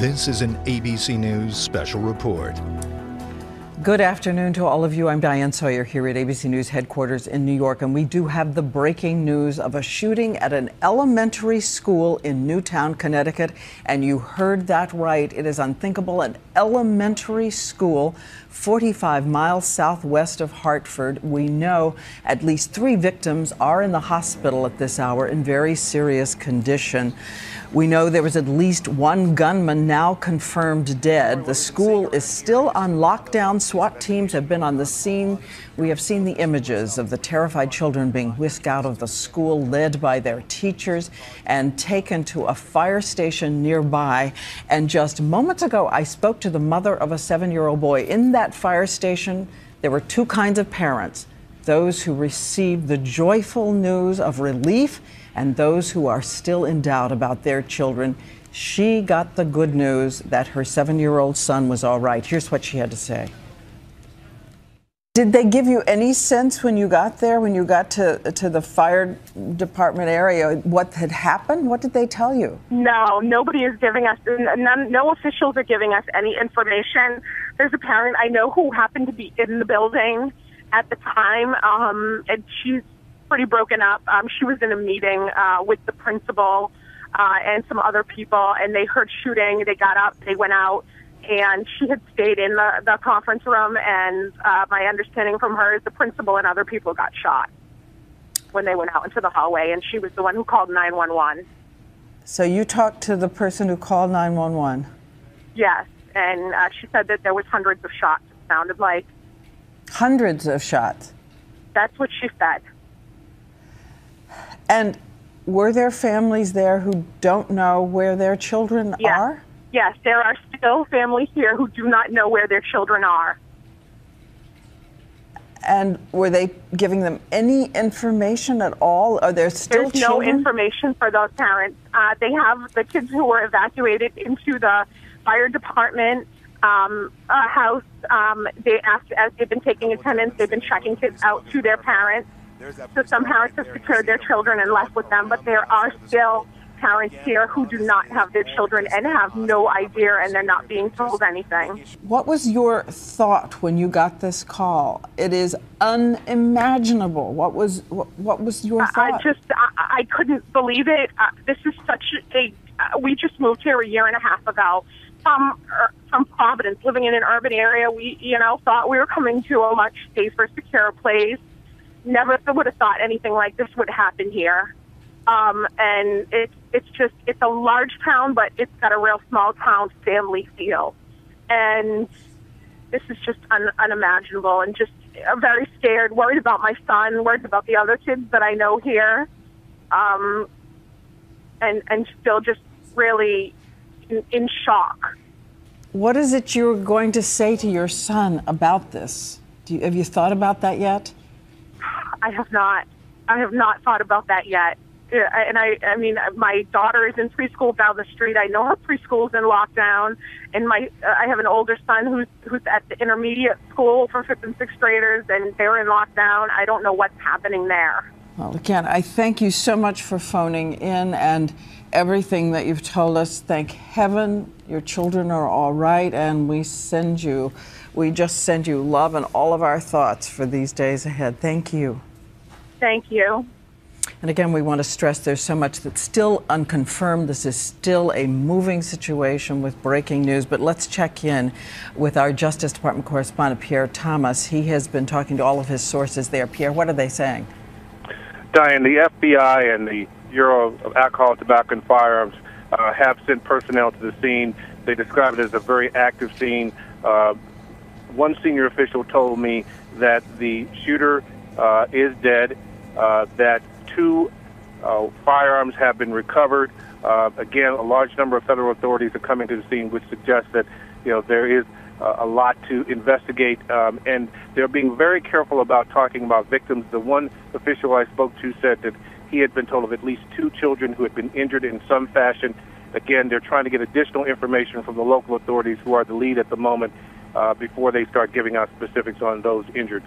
This is an ABC News special report. Good afternoon to all of you. I'm Diane Sawyer here at ABC News headquarters in New York, and we do have the breaking news of a shooting at an elementary school in Newtown, Connecticut. And you heard that right. It is unthinkable. An elementary school 45 miles southwest of Hartford. We know at least 3 victims are in the hospital at this hour in very serious condition. We know there was at least 1 gunman now confirmed dead. The school is still on lockdown. SWAT teams have been on the scene. We have seen the images of the terrified children being whisked out of the school, led by their teachers, and taken to a fire station nearby. And just moments ago, I spoke to the mother of a 7-year-old boy. In that fire station, there were 2 kinds of parents: those who received the joyful news of relief and those who are still in doubt about their children. She got the good news that her 7-year-old son was all right. Here's what she had to say. Did they give you any sense when you got there, when you got to the fire department area, what had happened? What did they tell you? No, nobody is giving us, no officials are giving us any information. There's a parent I know who happened to be in the building at the time, and she's pretty broken up. She was in a meeting with the principal and some other people, and they heard shooting. They got up, they went out, and she had stayed in the conference room, and my understanding from her is the principal and other people got shot when they went out into the hallway, and she was the one who called 911. So you talked to the person who called 911? Yes, and she said that there was hundreds of shots, it sounded like. Hundreds of shots? That's what she said. And were there families there who don't know where their children are? Yes, there are still families here who do not know where their children are. And were they giving them any information at all? Are there still There's no information for those parents. They have the kids who were evacuated into the fire department house. They asked, as they've been taking attendance, they've been checking kids out to their parents. So some parents have secured their children and left with them, but there are still parents here who do not have their children and have no idea, and they're not being told anything. What was your thought when you got this call? It is unimaginable. What was your thought? I couldn't believe it. This is such we just moved here a year and a half ago from Providence, living in an urban area. We, thought we were coming to a much safer, secure place. Never would have thought anything like this would happen here. And it's a large town, but it's got a real small town family feel. And this is just unimaginable, and just very scared, worried about my son, worried about the other kids that I know here. And still just really in shock. What is it you're going to say to your son about this? Have you thought about that yet? I have not. I have not thought about that yet. And I mean, my daughter is in preschool down the street. I know her preschool's in lockdown, and I have an older son who's at the intermediate school for 5th and 6th graders, and they're in lockdown. I don't know what's happening there. Well, again, I thank you so much for phoning in and everything that you've told us. Thank heaven your children are all right, and we just send you love and all of our thoughts for these days ahead. Thank you. Thank you. And again, we want to stress there's so much that's still unconfirmed. This is still a moving situation with breaking news. But let's check in with our Justice Department correspondent, Pierre Thomas. He has been talking to all of his sources there. Pierre, what are they saying? Diane, the FBI and the Bureau of Alcohol, Tobacco, and Firearms have sent personnel to the scene. They describe it as a very active scene. One senior official told me that the shooter is dead, that 2 firearms have been recovered. Again, a large number of federal authorities are coming to the scene, which suggests that there is a lot to investigate, and they're being very careful about talking about victims. The one official I spoke to said that he had been told of at least 2 children who had been injured in some fashion. Again, they're trying to get additional information from the local authorities, who are the lead at the moment, before they start giving out specifics on those injured.